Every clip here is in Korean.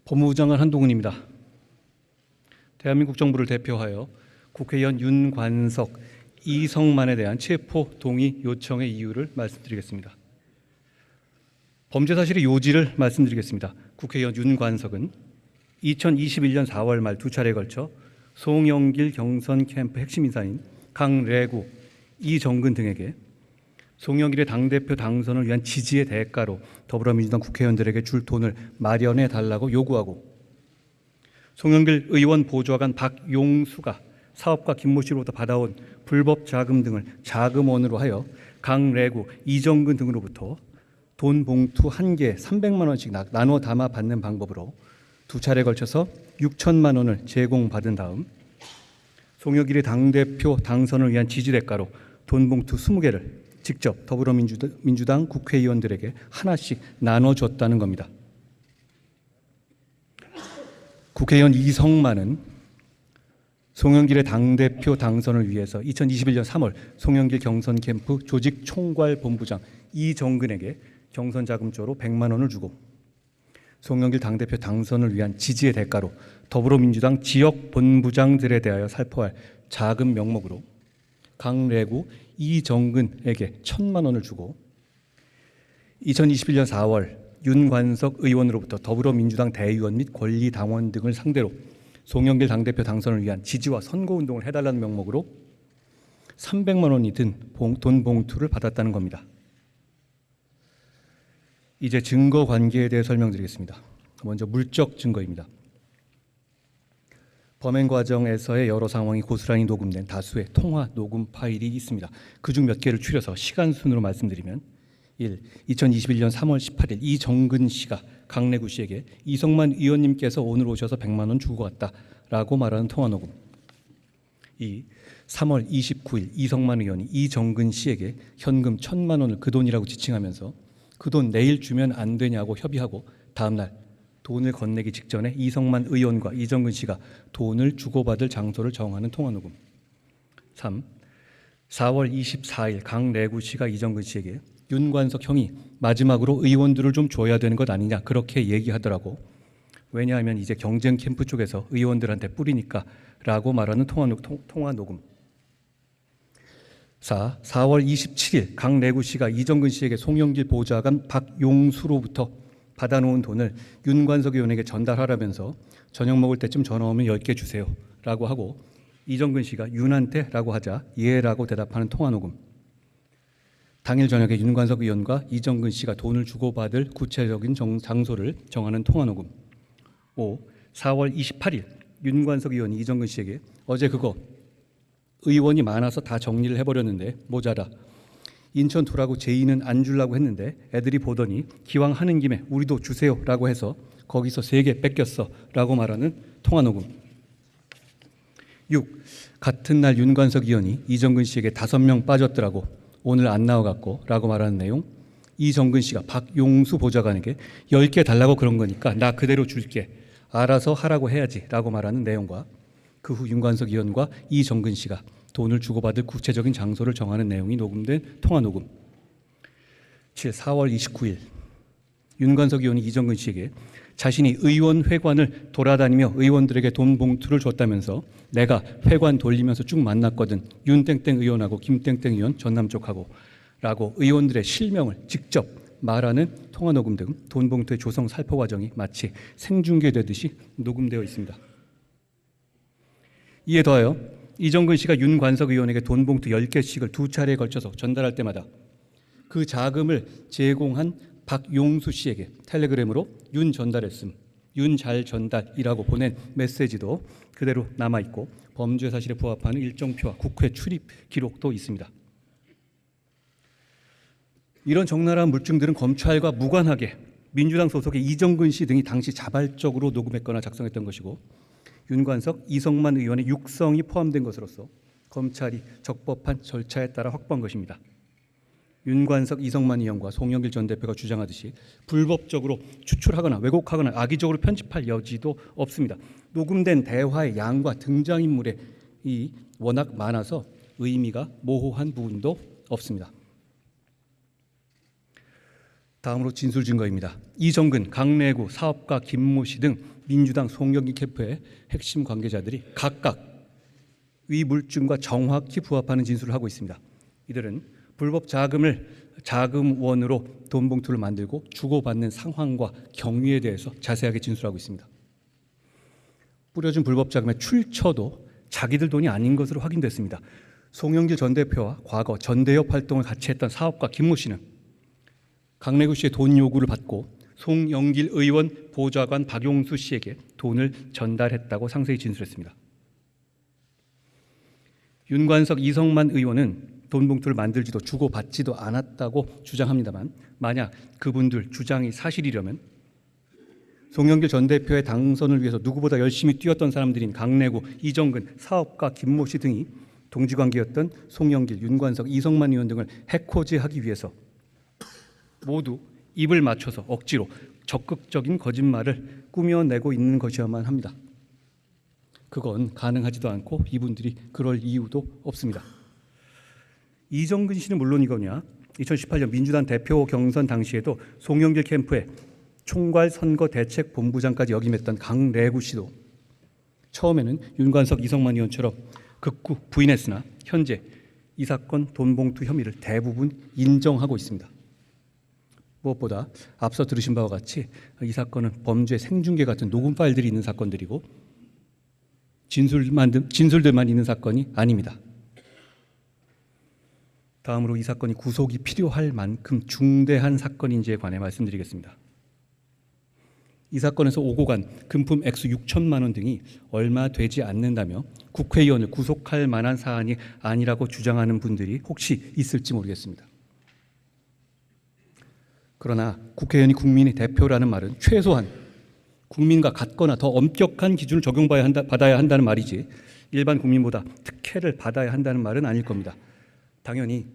법무부 장관 한동훈입니다. 대한민국 정부를 대표하여 국회의원 윤관석, 이성만에 대한 체포 동의 요청의 이유를 말씀드리겠습니다. 범죄 사실의 요지를 말씀드리겠습니다. 국회의원 윤관석은 2021년 4월 말 두 차례에 걸쳐 송영길 경선 캠프 핵심 인사인 강래구, 이정근 등에게 송영길의 당대표 당선을 위한 지지의 대가로 더불어민주당 국회의원들에게 줄 돈을 마련해 달라고 요구하고, 송영길 의원 보좌관 박용수가 사업가 김모 씨로부터 받아온 불법 자금 등을 자금원으로 하여 강래구, 이정근 등으로부터 돈 봉투 한 개에 300만 원씩 나눠 담아 받는 방법으로 두 차례에 걸쳐서 6천만 원을 제공받은 다음 송영길의 당대표 당선을 위한 지지 대가로 돈 봉투 20개를 직접 더불어민주당 국회의원들에게 하나씩 나눠줬다는 겁니다. 국회의원 이성만은 송영길의 당대표 당선을 위해서 2021년 3월 송영길 경선 캠프 조직 총괄 본부장 이정근에게 경선 자금조로 100만 원을 주고, 송영길 당대표 당선을 위한 지지의 대가로 더불어민주당 지역 본부장들에 대하여 살포할 자금 명목으로 강래구, 이정근에게 1,000만 원을 주고, 2021년 4월 윤관석 의원으로부터 더불어민주당 대의원 및 권리당원 등을 상대로 송영길 당대표 당선을 위한 지지와 선거운동을 해달라는 명목으로 300만 원이 든 돈 봉투를 받았다는 겁니다. 이제 증거 관계에 대해 설명드리겠습니다. 먼저 물적 증거입니다. 범행 과정에서의 여러 상황이 고스란히 녹음된 다수의 통화 녹음 파일이 있습니다. 그중 몇 개를 추려서 시간 순으로 말씀드리면 1. 2021년 3월 18일 이정근 씨가 강래구 씨에게 이성만 의원님께서 오늘 오셔서 100만 원 주고 갔다라고 말하는 통화 녹음. 2. 3월 29일 이성만 의원이 이정근 씨에게 현금 1,000만 원을 그 돈이라고 지칭하면서 그 돈 내일 주면 안 되냐고 협의하고 다음 날 돈을 건네기 직전에 이성만 의원과 이정근 씨가 돈을 주고받을 장소를 정하는 통화 녹음. 3. 4월 24일 강래구 씨가 이정근 씨에게 윤관석 형이 마지막으로 의원들을 좀 줘야 되는 것 아니냐 그렇게 얘기하더라고. 왜냐하면 이제 경쟁 캠프 쪽에서 의원들한테 뿌리니까 라고 말하는 통화 녹음. 4. 4월 27일 강래구 씨가 이정근 씨에게 송영길 보좌관 박용수로부터 받아놓은 돈을 윤관석 의원에게 전달하라면서 저녁 먹을 때쯤 전화 오면 10개 주세요 라고 하고, 이정근 씨가 윤한테 라고 하자 예 라고 대답하는 통화 녹음. 당일 저녁에 윤관석 의원과 이정근 씨가 돈을 주고받을 구체적인 장소를 정하는 통화 녹음. 5. 4월 28일 윤관석 의원이 이정근 씨에게 어제 그거 의원이 많아서 다 정리를 해버렸는데 모자라. 인천 두라고 제의는 안 주려고 했는데 애들이 보더니 기왕 하는 김에 우리도 주세요 라고 해서 거기서 3개 뺏겼어 라고 말하는 통화 녹음. 6. 같은 날 윤관석 의원이 이정근 씨에게 5명 빠졌더라고 오늘 안 나와갖고 라고 말하는 내용. 이정근 씨가 박용수 보좌관에게 10개 달라고 그런 거니까 나 그대로 줄게 알아서 하라고 해야지 라고 말하는 내용과 그 후 윤관석 의원과 이정근 씨가 돈을 주고받을 구체적인 장소를 정하는 내용이 녹음된 통화 녹음. 7. 4월 29일 윤관석 의원이 이정근 씨에게 자신이 의원 회관을 돌아다니며 의원들에게 돈 봉투를 줬다면서 내가 회관 돌리면서 쭉 만났거든 윤땡땡 의원하고 김땡땡 의원 전남 쪽하고 라고 의원들의 실명을 직접 말하는 통화 녹음 등 돈 봉투의 조성 살포 과정이 마치 생중계되듯이 녹음되어 있습니다. 이에 더하여 이정근 씨가 윤관석 의원에게 돈 봉투 10개씩을 두 차례에 걸쳐서 전달할 때마다 그 자금을 제공한 박용수 씨에게 텔레그램으로 윤 전달했음, 윤 잘 전달이라고 보낸 메시지도 그대로 남아있고 범죄 사실에 부합하는 일정표와 국회 출입 기록도 있습니다. 이런 적나라한 물증들은 검찰과 무관하게 민주당 소속의 이정근 씨 등이 당시 자발적으로 녹음했거나 작성했던 것이고 윤관석, 이성만 의원의 육성이 포함된 것으로서 검찰이 적법한 절차에 따라 확보한 것입니다. 윤관석, 이성만 의원과 송영길 전 대표가 주장하듯이 불법적으로 추출하거나 왜곡하거나 악의적으로 편집할 여지도 없습니다. 녹음된 대화의 양과 등장인물의 워낙 많아서 의미가 모호한 부분도 없습니다. 다음으로 진술 증거입니다. 이정근, 강래구 사업가 김모 씨 등 민주당 송영길 캠프의 핵심 관계자들이 각각 위 물증과 정확히 부합하는 진술을 하고 있습니다. 이들은 불법 자금원으로 돈 봉투를 만들고 주고받는 상황과 경위에 대해서 자세하게 진술하고 있습니다. 뿌려준 불법 자금의 출처도 자기들 돈이 아닌 것으로 확인됐습니다. 송영길 전 대표와 과거 전대협 활동을 같이 했던 사업가 김모 씨는 강래구 씨의 돈 요구를 받고 송영길 의원 보좌관 박용수 씨에게 돈을 전달했다고 상세히 진술했습니다. 윤관석, 이성만 의원은 돈 봉투를 만들지도 주고받지도 않았다고 주장합니다만, 만약 그분들 주장이 사실이려면 송영길 전 대표의 당선을 위해서 누구보다 열심히 뛰었던 사람들인 강래구, 이정근, 사업가 김모 씨 등이 동지관계였던 송영길, 윤관석, 이성만 의원 등을 해코지하기 위해서 모두 입을 맞춰서 억지로 적극적인 거짓말을 꾸며내고 있는 것이어야만 합니다. 그건 가능하지도 않고 이분들이 그럴 이유도 없습니다. 이정근 씨는 물론이거냐, 2018년 민주당 대표 경선 당시에도 송영길 캠프의 총괄 선거 대책 본부장까지 역임했던 강래구 씨도 처음에는 윤관석, 이성만 의원처럼 극구 부인했으나 현재 이 사건 돈 봉투 혐의를 대부분 인정하고 있습니다. 무엇보다 앞서 들으신 바와 같이 이 사건은 범죄 생중계 같은 녹음 파일들이 있는 사건들이고 진술들만 있는 사건이 아닙니다. 다음으로 이 사건이 구속이 필요할 만큼 중대한 사건인지에 관해 말씀드리겠습니다. 이 사건에서 오고 간 금품 액수 6천만 원 등이 얼마 되지 않는다며 국회의원을 구속할 만한 사안이 아니라고 주장하는 분들이 혹시 있을지 모르겠습니다. 그러나 국회의원이 국민의 대표라는 말은 최소한 국민과 같거나 더 엄격한 기준을 받아야 한다는 말이지, 일반 국민보다 특혜를 받아야 한다는 말은 아닐 겁니다. 당연히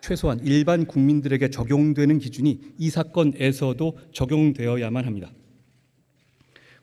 최소한 일반 국민들에게 적용되는 기준이 이 사건에서도 적용되어야만 합니다.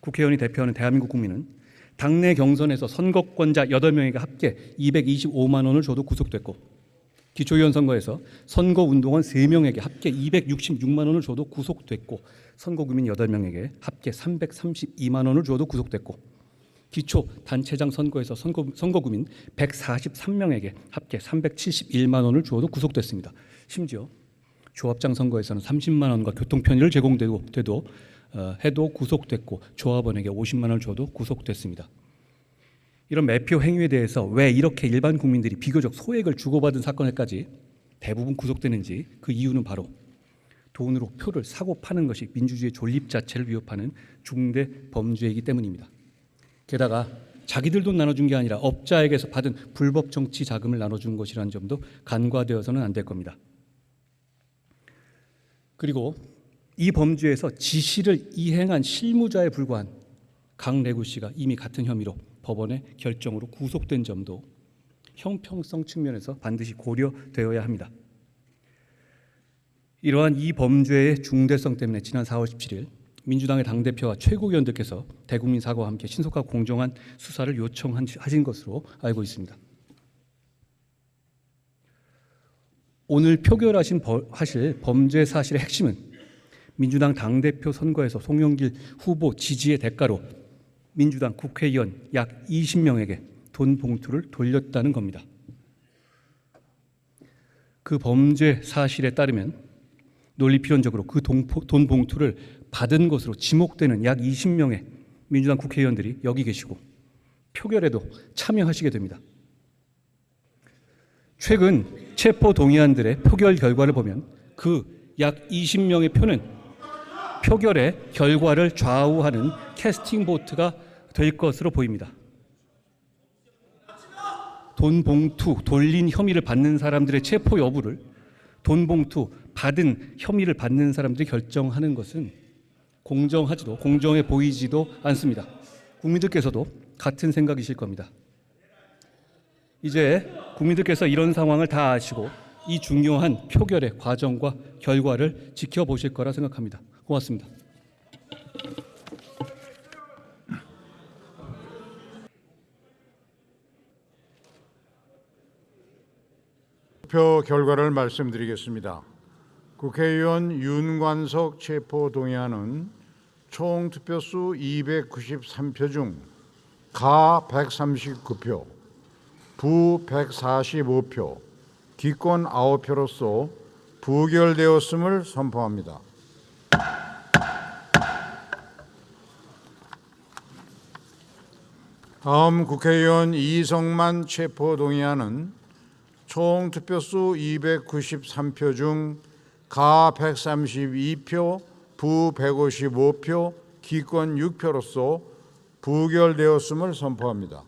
국회의원이 대표하는 대한민국 국민은 당내 경선에서 선거권자 8명에게 합계 225만 원을 줘도 구속됐고, 기초의원 선거에서 선거운동원 3명에게 합계 266만 원을 줘도 구속됐고, 선거구민 8명에게 합계 332만 원을 줘도 구속됐고, 기초 단체장 선거에서 선거구민 143명에게 합계 371만 원을 주어도 구속됐습니다. 심지어 조합장 선거에서는 30만 원과 교통 편의를 해도 구속됐고, 조합원에게 50만 원을 줘도 구속됐습니다. 이런 매표 행위에 대해서 왜 이렇게 일반 국민들이 비교적 소액을 주고받은 사건에까지 대부분 구속되는지, 그 이유는 바로 돈으로 표를 사고 파는 것이 민주주의의 존립 자체를 위협하는 중대 범죄이기 때문입니다. 게다가 자기들 돈 나눠준 게 아니라 업자에게서 받은 불법 정치 자금을 나눠준 것이라는 점도 간과되어서는 안 될 겁니다. 그리고 이 범죄에서 지시를 이행한 실무자에 불과한 강래구 씨가 이미 같은 혐의로 법원의 결정으로 구속된 점도 형평성 측면에서 반드시 고려되어야 합니다. 이러한 이 범죄의 중대성 때문에 지난 4월 17일 민주당의 당대표와 최고위원들께서 대국민 사과와 함께 신속하고 공정한 수사를 요청하신 것으로 알고 있습니다. 오늘 표결하실 범죄 사실의 핵심은 민주당 당대표 선거에서 송영길 후보 지지의 대가로 민주당 국회의원 약 20명에게 돈 봉투를 돌렸다는 겁니다. 그 범죄 사실에 따르면 논리필연적으로 그 돈 봉투를 받은 것으로 지목되는 약 20명의 민주당 국회의원들이 여기 계시고 표결에도 참여하시게 됩니다. 최근 체포 동의안들의 표결 결과를 보면 그 약 20명의 표는 표결의 결과를 좌우하는 캐스팅 보트가 될 것으로 보입니다. 돈 봉투 돌린 혐의를 받는 사람들의 체포 여부를 돈 봉투 받은 혐의를 받는 사람들이 결정하는 것은 공정하지도 공정해 보이지도 않습니다. 국민들께서도 같은 생각이실 겁니다. 이제 국민들께서 이런 상황을 다 아시고 이 중요한 표결의 과정과 결과를 지켜보실 거라 생각합니다. 고맙습니다. 투표 결과를 말씀드리겠습니다. 국회의원 윤관석 체포 동의안은 총 투표수 293표 중 가 139표, 부 145표, 기권 9표로서 부결되었음을 선포합니다. 다음 국회의원 이성만 체포 동의안은 총 투표수 293표 중 가 132표, 부 155표, 기권 6표로서 부결되었음을 선포합니다.